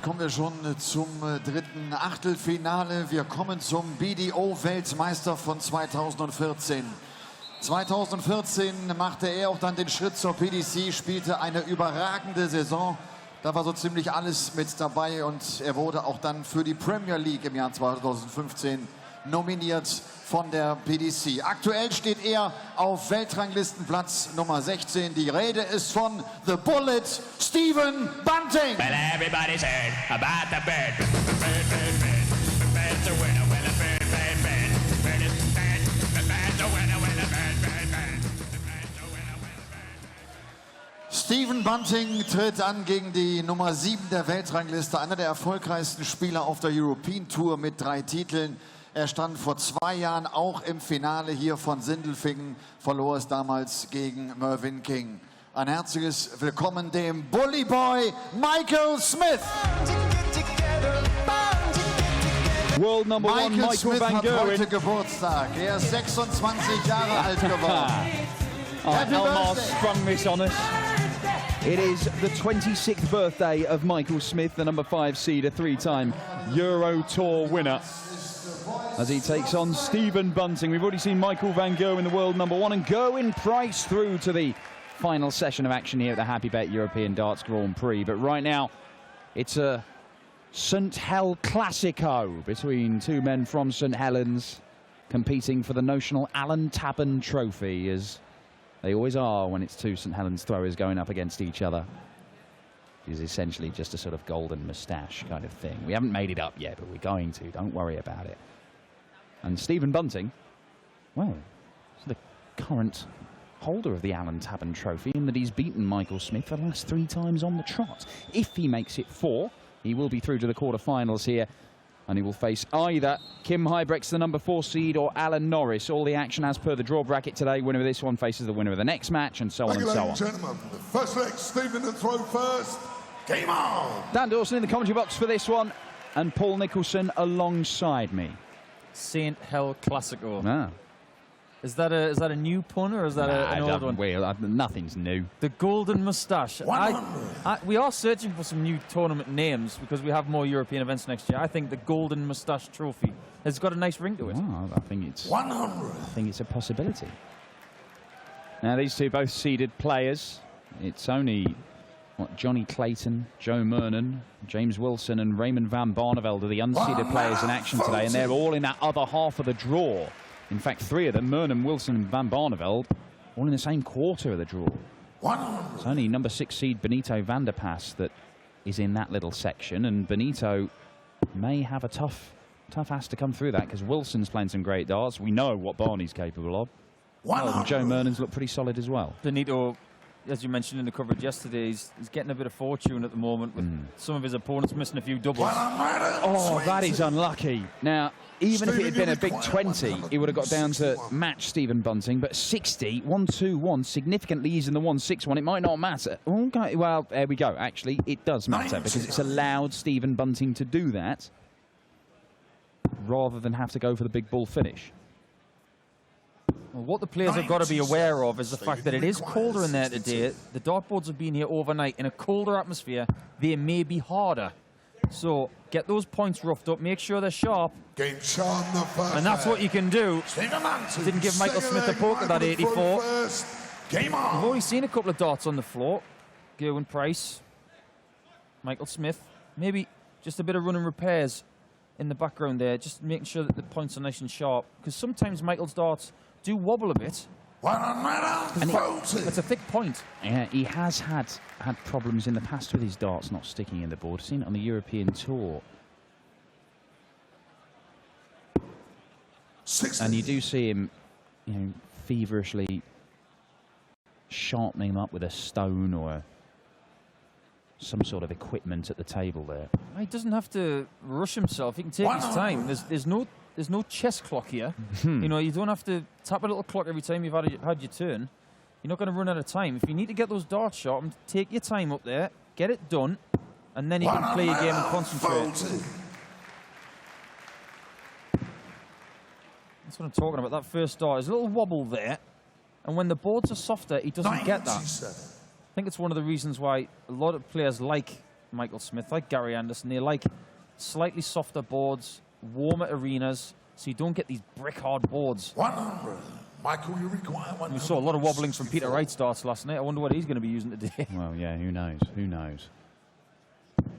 damit kommen wir schon zum dritten Achtelfinale. Wir kommen zum BDO-Weltmeister von 2014. 2014 machte er auch dann den Schritt zur PDC, spielte eine überragende Saison. Da war so ziemlich alles mit dabei und er wurde auch dann für die Premier League im Jahr 2015 nominiert von der PDC. Aktuell steht er auf Weltranglistenplatz Nummer 16. Die Rede ist von The Bullet, Stephen Bunting. Well, everybody's heard about the bird. Bird, bird, bird. Bird's a winner, winner, bird, bird, bird. Bird is bird. The bird's a winner, winner, bird, bird, bird. The bird's a winner, winner, bird. Stephen Bunting tritt an gegen die Nummer 7 der Weltrangliste, einer der erfolgreichsten Spieler auf der European Tour mit 3 Titeln. Er stand vor 2 Jahren auch im Finale hier von Sindelfingen, verlor es damals gegen Mervyn King. Ein herzliches Willkommen dem Bully Boy Michael Smith. World number one Michael Smith van hat Gerwen. heute Geburtstag. Er ist 26 Jahre alt geworden. Happy Elmar birthday. sprung this on us. It is the 26th birthday of Michael Smith, the number 5 seed, a 3-time Euro Tour winner, as he takes on Stephen Bunting. We've already seen Michael van Gerwen, the world number 1, and Gerwin Price through to the final session of action here at the Happy Bet European Darts Grand Prix. But right now, it's a St. Hel Classico between 2 men from St. Helens competing for the notional Alan Tabben Trophy, as they always are when it's 2 St. Helens throwers going up against each other. It is essentially just a sort of golden moustache kind of thing. We haven't made it up yet, but we're going to. Don't worry about it. And Stephen Bunting, well, is the current holder of the Alan Tabben Trophy, in that he's beaten Michael Smith for the last 3 times on the trot. If he makes it 4, he will be through to the quarterfinals here, and he will face either Kim Huybrechts, the number 4 seed, or Alan Norris. All the action as per the draw bracket today. Winner of this one faces the winner of the next match, and so on and so on. Ladies and gentlemen, the first leg, Stephen to throw first. Game on! Dan Dawson in the commentary box for this one, and Paul Nicholson alongside me. St. Hel Classico. Ah. Is that a new pun, or is that an old one? Well, nothing's new. The Golden Moustache. We are searching for some new tournament names because we have more European events next year. I think the Golden Moustache Trophy has got a nice ring to it. Oh, I think it's 100. I think it's a possibility. Now, these two both seeded players. It's only Johnny Clayton, Joe Mernon, James Wilson, and Raymond van Barneveld are the unseeded players in action today, and they're all in that other half of the draw. In fact, 3 of them, Mernon, Wilson, and van Barneveld, all in the same quarter of the draw. 100. It's only number 6 seed Benito van der Pas that is in that little section, and Benito may have a tough ass to come through that, because Wilson's playing some great darts. We know what Barney's capable of. And Joe Mernon's looked pretty solid as well. Benito, as you mentioned in the coverage yesterday, he's getting a bit of fortune at the moment with some of his opponents missing a few doubles. Oh, that is unlucky. Now, even if it had been a big 20, he would have got down to match Stephen Bunting, but 60, 1-2-1, significantly easing the 1-6-1. It might not matter. Okay, well, there we go. Actually, it does matter, because it's allowed Stephen Bunting to do that rather than have to go for the big ball finish. Well, what the players have got to be aware of is the fact that it is colder in there today. The dartboards have been here overnight. In a colder atmosphere, they may be harder. So get those points roughed up, make sure they're sharp. Game sharp, the first And that's what you can do. Didn't give Michael Smith a poke at that 84. Game on! We've already seen a couple of darts on the floor. Gerwin Price, Michael Smith. Maybe just a bit of running repairs in the background there, just making sure that the points are nice and sharp. Because sometimes Michael's darts do wobble a bit. And It's a thick point. Yeah, he has had problems in the past with his darts not sticking in the board. I've seen it on the European Tour. 60. And you do see him, you know, feverishly sharpening them up with a stone or some sort of equipment at the table there. He doesn't have to rush himself. He can take his time. There's no chess clock here. You know, you don't have to tap a little clock every time you've had your turn. You're not going to run out of time. If you need to get those darts sharpened, take your time up there, get it done, and then you can play your game and concentrate. That's what I'm talking about. That first dart, there's a little wobble there, and when the boards are softer, he doesn't get that. I think it's one of the reasons why a lot of players like Michael Smith, like Gary Anderson. They like slightly softer boards, warmer arenas, so you don't get these brick-hard boards. 100. Michael, you require 100. We saw a lot of wobbling from Peter Wright starts last night. I wonder what he's going to be using today. Well, yeah, who knows? Who knows?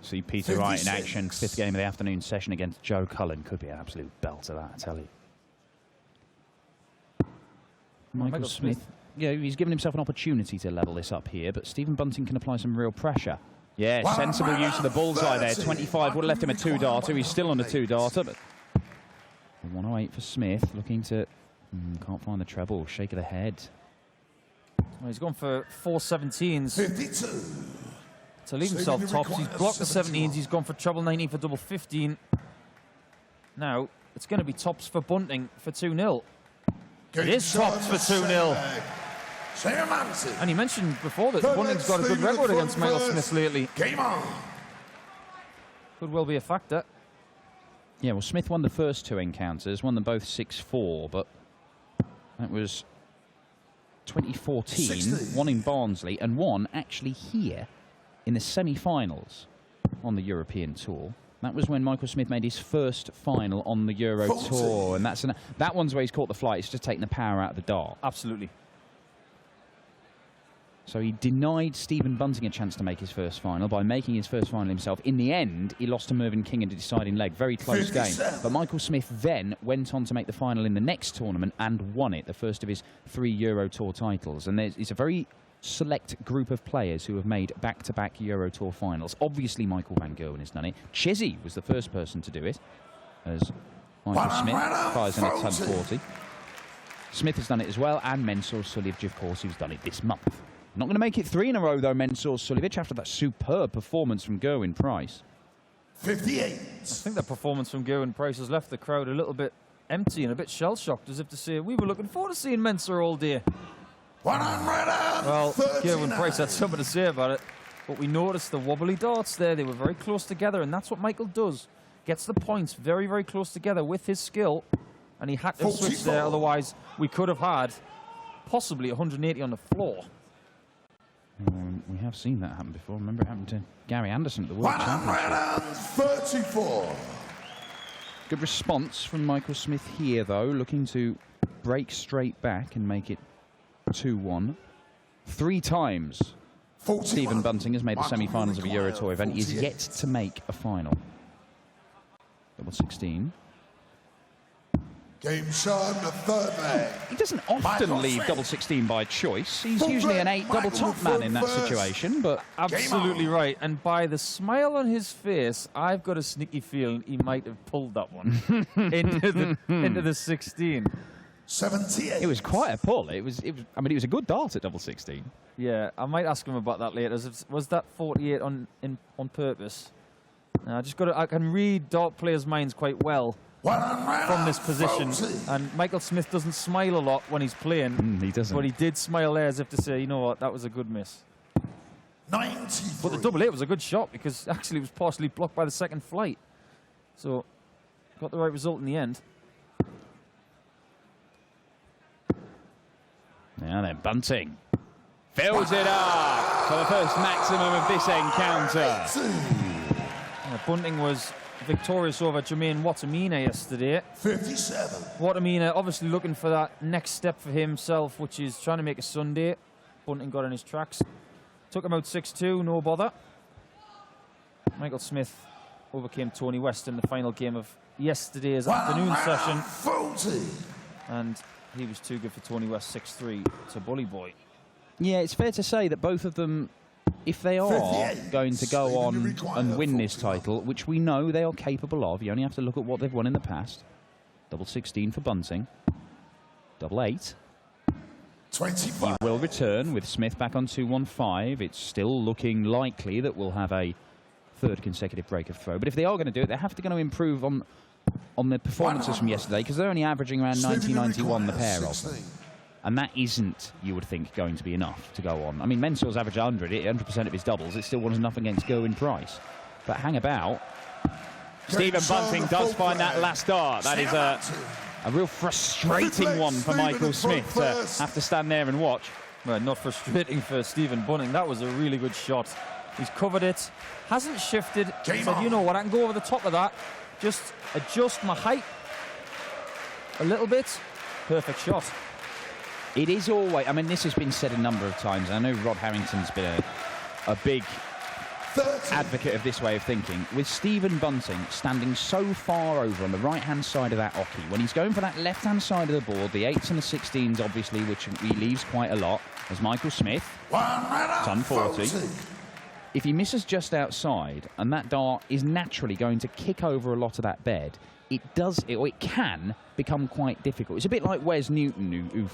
See Peter Wright in action, 5th game of the afternoon session against Joe Cullen. Could be an absolute belter, that, I tell you. Michael Smith. Yeah, he's given himself an opportunity to level this up here, but Stephen Bunting can apply some real pressure. Yeah, sensible use of the bullseye there. 25 would have left him a 2-darter. He's still on a 2-darter, but 108 for Smith, looking to... can't find the treble. Shake of the head. Well, he's gone for 417s. 52. To leave himself tops. He's blocked the 17s. He's gone for treble 19 for double 15. Now, it's going to be tops for Bunting for 2-0. It is tops for 2-0. And he mentioned before that Bunting's got a good record against Michael Smith lately. Game on. Could well be a factor. Yeah, well, Smith won the first 2 encounters, won them both 6-4, but that was 2014, 60. one in Barnsley, and one actually here in the semi-finals on the European Tour. That was when Michael Smith made his first final on the Euro 40. Tour, and that one's where he's caught the flight. It's just taking the power out of the dart. Absolutely. So he denied Stephen Bunting a chance to make his first final by making his first final himself. In the end, he lost to Mervyn King in the deciding leg. Very close 57. game. But Michael Smith then went on to make the final in the next tournament and won it, the first of his 3 Euro Tour titles. And it's a very select group of players who have made back-to-back Euro Tour finals. Obviously, Michael van Gerwen has done it. Chizzy was the first person to do it, as Michael Smith fires in at 10:40. Smith has done it as well, and Mensur Suljovic, of course, who's done it this month. Not going to make it 3 in a row, though, Mensur Suljovic, after that superb performance from Gerwin Price. 58. I think that performance from Gerwin Price has left the crowd a little bit empty and a bit shell-shocked, as if to say, we were looking forward to seeing Mensur all day. 139. Well, Gerwin Price had something to say about it, but we noticed the wobbly darts there. They were very close together, and that's what Michael does. Gets the points very, very close together with his skill, and he had to switch there, otherwise we could have had possibly 180 on the floor. We have seen that happen before. Remember, it happened to Gary Anderson at the World Championship. 34. Good response from Michael Smith here, though, looking to break straight back and make it 2-1. 3 times 41. Stephen Bunting has made the semi-finals of a Euro Tour event. He is yet to make a final. Double 16. Game shown, the 3rd leg. He doesn't often leave double 16 by choice. He's usually an 8 double top man in that situation, but absolutely right. And by the smile on his face, I've got a sneaky feeling he might have pulled that one into the 16. 78. It was quite a pull. I mean, it was a good dart at double 16. Yeah, I might ask him about that later. Was that 48 on purpose? I can read dart players' minds quite well from this position, and Michael Smith doesn't smile a lot when he's playing. He doesn't. But he did smile there as if to say, you know what, that was a good miss. 93. But the double 8 was a good shot because actually it was partially blocked by the second flight. So, got the right result in the end. Now then, Bunting fills it up for the first maximum of this encounter. Bunting was victorious over Jermaine Watamina yesterday. 57. Watamina obviously looking for that next step for himself, which is trying to make a Sunday. Bunting got on his tracks. Took him out 6-2, no bother. Michael Smith overcame Tony West in the final game of yesterday's afternoon session. 40. And he was too good for Tony West, 6-3 to Bully Boy. Yeah, it's fair to say that both of them, if they are 58. going to go on and win this title, which we know they are capable of, you only have to look at what they've won in the past. Double 16 for Bunting. Double 8. 25. He will return with Smith back on 2-1-5. It's still looking likely that we'll have a 3rd consecutive break of throw. But if they are going to do it, they have to go to improve on their performances from yesterday, because they're only averaging around 90-91, the pair of them. And that isn't, you would think, going to be enough to go on. I mean, Mensur's average 100% of his doubles. It still wasn't enough against Gerwin Price. But hang about. Stephen Bunting does find that last dart. That is a real frustrating one for Michael Smith to have to stand there and watch. Well, not frustrating for Stephen Bunting. That was a really good shot. He's covered it, hasn't shifted. Said, you know what, I can go over the top of that. Just adjust my height a little bit. Perfect shot. It is always, I mean, this has been said a number of times. I know Rod Harrington's been a big advocate of this way of thinking. With Stephen Bunting standing so far over on the right-hand side of that oche, when he's going for that left-hand side of the board, the 8s and the 16s, obviously, which he leaves quite a lot, as Michael Smith, ton 40. If he misses just outside, and that dart is naturally going to kick over a lot of that bed, it can become quite difficult. It's a bit like Wes Newton, who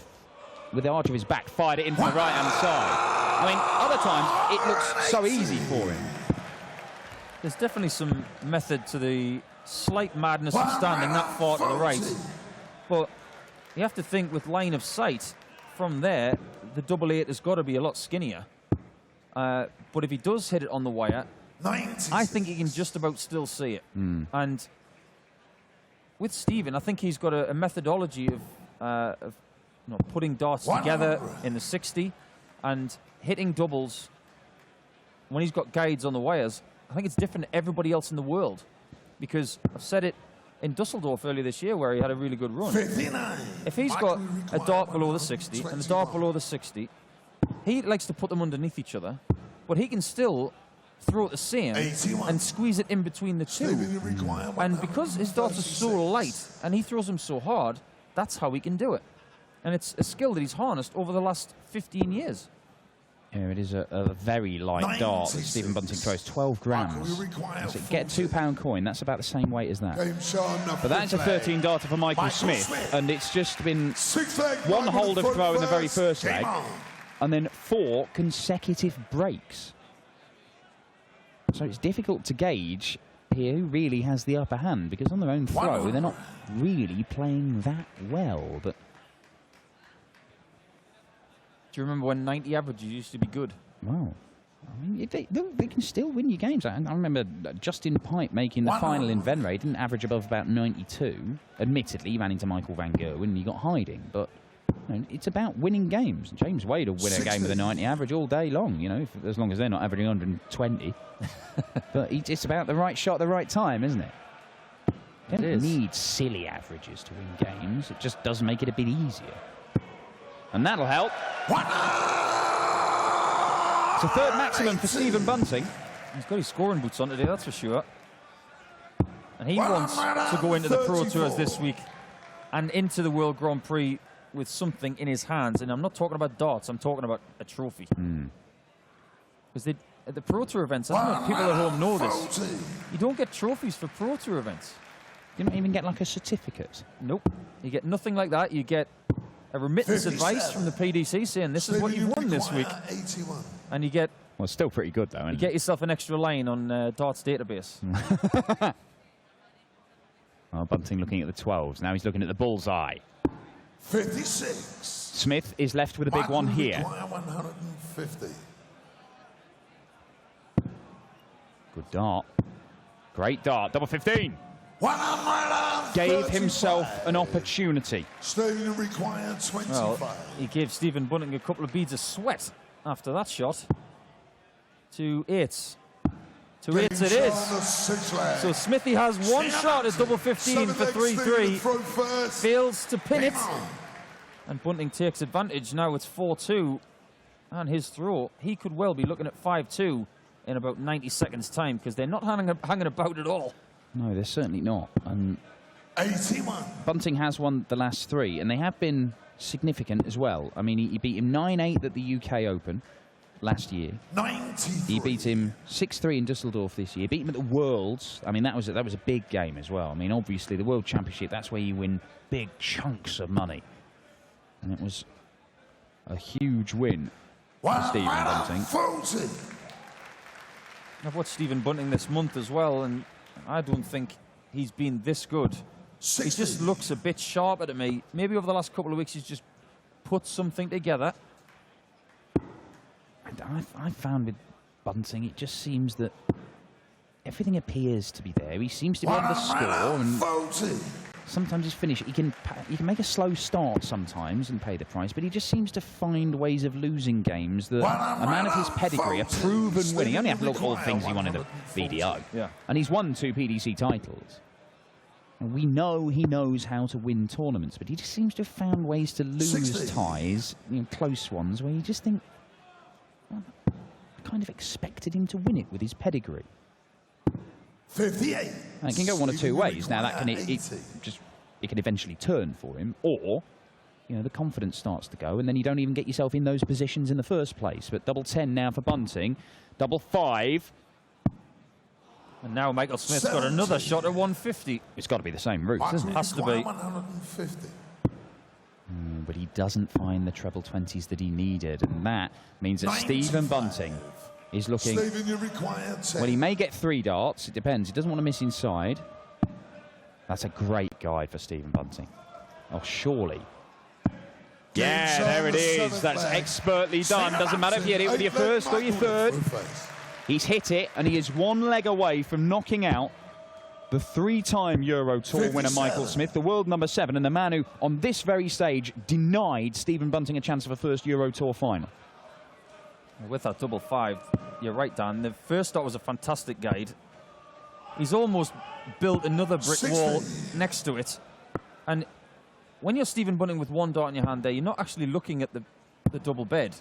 with the arch of his back, fired it in from the right-hand side. I mean, other times, it looks so easy for him. There's definitely some method to the slight madness of standing that far to the right. But you have to think with line of sight, from there, the double 8 has got to be a lot skinnier. But if he does hit it on the wire, I think he can just about still see it. And with Stephen, I think he's got a methodology of putting darts together in the 60 and hitting doubles when he's got guides on the wires. I think it's different to everybody else in the world, because I've said it in Dusseldorf earlier this year where he had a really good run. 59. If he's got a dart below the 60 and a dart below the 60, he likes to put them underneath each other, but he can still throw it the same and squeeze it in between the two. And because his darts are so light and he throws them so hard, that's how he can do it. And it's a skill that he's harnessed over the last 15 years. Here it is, a very light dart that Stephen Bunting throws, 12 grams. So get a £2 coin, that's about the same weight as that. But that's a 13 darter for Michael Smith, and it's just been one hold of throw in the very first leg, and then 4 consecutive breaks. So it's difficult to gauge here who really has the upper hand, because on their own throw, they're not really playing that well. But do you remember when 90 averages used to be good? Well, I mean, they can still win you games. I remember Justin Pipe making the final in Venray. He didn't average above about 92. Admittedly, he ran into Michael Van Gerwen and he got hiding. But it's about winning games. James Wade will win a game with a 90 average all day long, as long as they're not averaging 120. But it's about the right shot at the right time, isn't it? You don't need silly averages to win games. It just does make it a bit easier. And that'll help. It's a third maximum for Stephen Bunting. He's got his scoring boots on today, that's for sure. And he wants to go into the Pro Tours this week and into the World Grand Prix with something in his hands. And I'm not talking about darts, I'm talking about a trophy. Because at the Pro Tour events, I don't know if people at home know this, you don't get trophies for Pro Tour events. You don't even get like a certificate? Nope. You get nothing like that. You get a remittance advice from the PDC saying this is what you've won this week. 81. And you get... Well, it's still pretty good, though, isn't it? You get yourself an extra line on Darts database. Oh, Bunting looking at the 12s. Now he's looking at the bullseye. 56. Smith is left with a big one here. 150. Good dart. Great dart. Double 15. Gave himself an opportunity. Stadium required 25. Well, he gave Stephen Bunting a couple of beads of sweat after that shot. 2 8s. 2 8s it is. So Smithy has one shot at double 15 for 3-3. Fails to pin it. And Bunting takes advantage. Now it's 4-2. And his throw, he could well be looking at 5-2 in about 90 seconds' time, because they're not hanging about at all. No, they're certainly not. And 81. Bunting has won the last 3, and they have been significant as well. I mean, he beat him 9-8 at the UK Open last year. 93. He beat him 6-3 in Dusseldorf this year. Beat him at the Worlds. I mean, that was a big game as well. I mean, obviously, the World Championship, that's where you win big chunks of money. And it was a huge win for Stephen Bunting. 40. I've watched Stephen Bunting this month as well, and I don't think he's been this good. 60. He just looks a bit sharper to me. Maybe over the last couple of weeks he's just put something together. And I found with Bunting, it just seems that everything appears to be there. He seems to be able to score, and sometimes his finish, he can make a slow start sometimes and pay the price, but he just seems to find ways of losing games that a man of his pedigree, a proven winner. He only had to look at all the things he won in the BDO. Yeah. And he's won 2 PDC titles. And we know he knows how to win tournaments, but he just seems to have found ways to lose ties, close ones, where you just think, well, I kind of expected him to win it with his pedigree. 58. And it can go one of two ways. Now that can it can eventually turn for him, or the confidence starts to go, and then you don't even get yourself in those positions in the first place. But double 10 now for Bunting, double 5. And now Michael Smith's got another shot at 150. It's got to be the same route, doesn't it? Has to be. 150. But he doesn't find the treble 20s that he needed, and that means that Stephen Bunting is looking. Stephen, you require 10. Well, he may get 3 darts. It depends. He doesn't want to miss inside. That's a great guide for Stephen Bunting. Oh, surely. Yeah, there it is. That's expertly done. Doesn't matter if you hit it with your first or your third. He's hit it, and he is 1 leg away from knocking out the 3-time Euro Tour winner Michael Smith, the world number 7, and the man who, on this very stage, denied Stephen Bunting a chance of a first Euro Tour final. With that double 5, you're right, Dan. The first start was a fantastic guide. He's almost built another brick wall next to it. And when you're Stephen Bunting with 1 dart in your hand there, you're not actually looking at the double bed,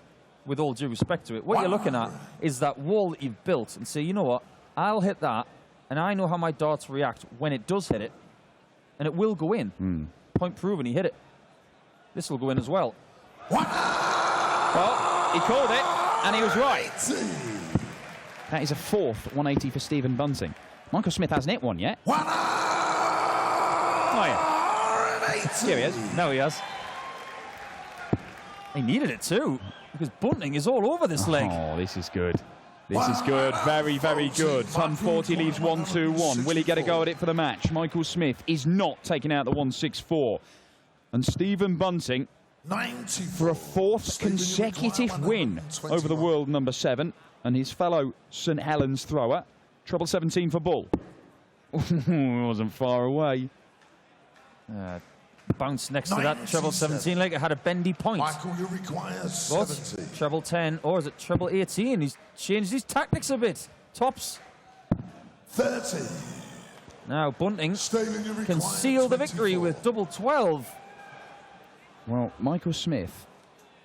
with all due respect to it. What you're looking at is that wall that you've built and say, you know what, I'll hit that, and I know how my darts react when it does hit it, and it will go in. Point proven, he hit it. This will go in as well. Well, he called it, and he was right. That is a 4th 180 for Stephen Bunting. Michael Smith hasn't hit one yet. Oh, yeah. Here he is. No, he has. He needed it too, because Bunting is all over this leg. Oh, this is good. This is good. Very, very good. 140 leaves 1-2-1. Will he get a go at it for the match? Michael Smith is not taking out the 164. And Stephen Bunting, for a 4th consecutive win over the world number 7, and his fellow St Helens thrower, treble 17 for Bull. It wasn't far away. Bounce next to that treble 17 leg. It had a bendy point. Michael, you require 70. Treble 10, or is it treble 18? He's changed his tactics a bit. Tops. 30. Now Bunting Stephen, you can seal the victory 24. with double 12. Well, Michael Smith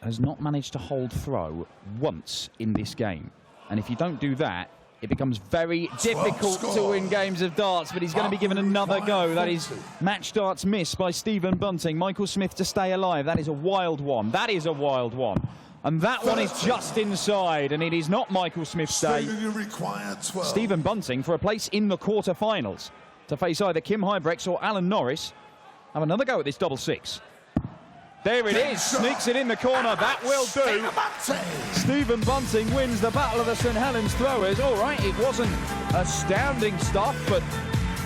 has not managed to hold throw once in this game. And if you don't do that, it becomes very difficult to win games of darts, but he's going to be given another go. That is match darts missed by Stephen Bunting. Michael Smith to stay alive. That is a wild one. That is a wild one. And that one is just inside, and it is not Michael Smith's day. Stephen, you require 12. Stephen Bunting for a place in the quarter-finals to face either Kim Huybrechts or Alan Norris. Have another go at this double 6. There it is, sneaks it in the corner, that will do. Stephen Bunting wins the Battle of the St Helens Throwers. All right, it wasn't astounding stuff, but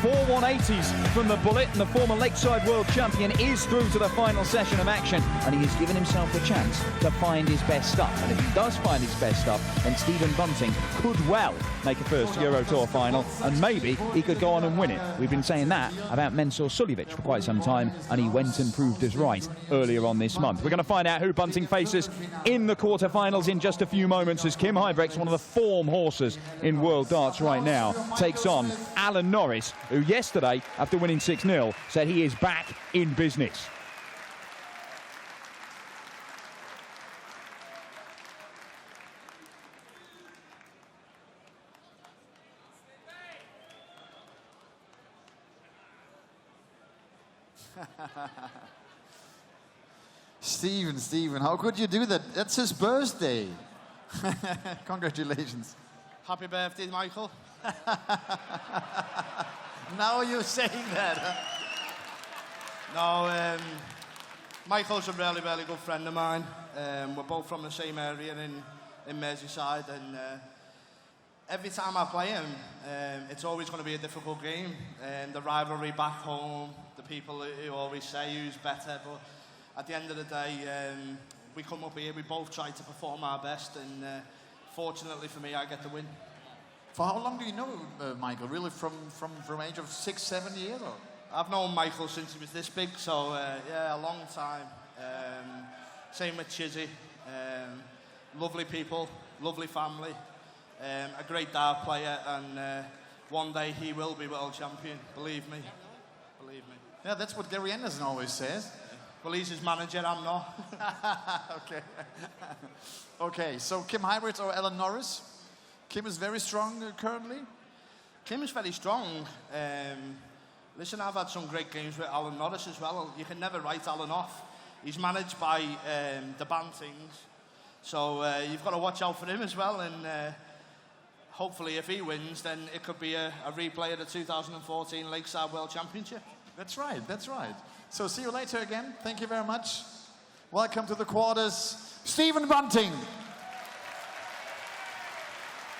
4 180s from the bullet, and the former Lakeside World Champion is through to the final session of action, and he has given himself the chance to find his best stuff. And if he does find his best stuff, then Stephen Bunting could well make a first Euro Tour final, and maybe he could go on and win it. We've been saying that about Mensur Suljovic for quite some time, and he went and proved us right earlier on this month. We're going to find out who Bunting faces in the quarterfinals in just a few moments, as Kim Huybrechts, one of the form horses in world darts right now, takes on Alan Norris, who yesterday, after winning 6-0, said he is back in business. Stephen, how could you do that? That's his birthday. Congratulations. Happy birthday, Michael. Now you're saying that. No, Michael's a really, really good friend of mine. We're both from the same area in Merseyside, and every time I play him, it's always going to be a difficult game. The rivalry back home, the people who always say who's better, but at the end of the day, we come up here, we both try to perform our best, and fortunately for me, I get the win. For how long do you know Michael? Really from age of 6, 7 years? Or? I've known Michael since he was this big, so yeah, a long time. Same with Chizzy. Lovely people, lovely family, a great dart player, and one day he will be world champion, believe me. Believe me. Yeah, that's what Gary Anderson always says. Well, he's his manager, I'm not. Okay. Okay, so Kim Hybrids or Alan Norris? Kim is very strong currently. Kim is very strong. Listen, I've had some great games with Alan Norris as well. You can never write Alan off. He's managed by the Bantings, so you've got to watch out for him as well. And hopefully, if he wins, then it could be a replay of the 2014 Lakeside World Championship. That's right, that's right. So see you later again. Thank you very much. Welcome to the quarters, Stephen Bunting.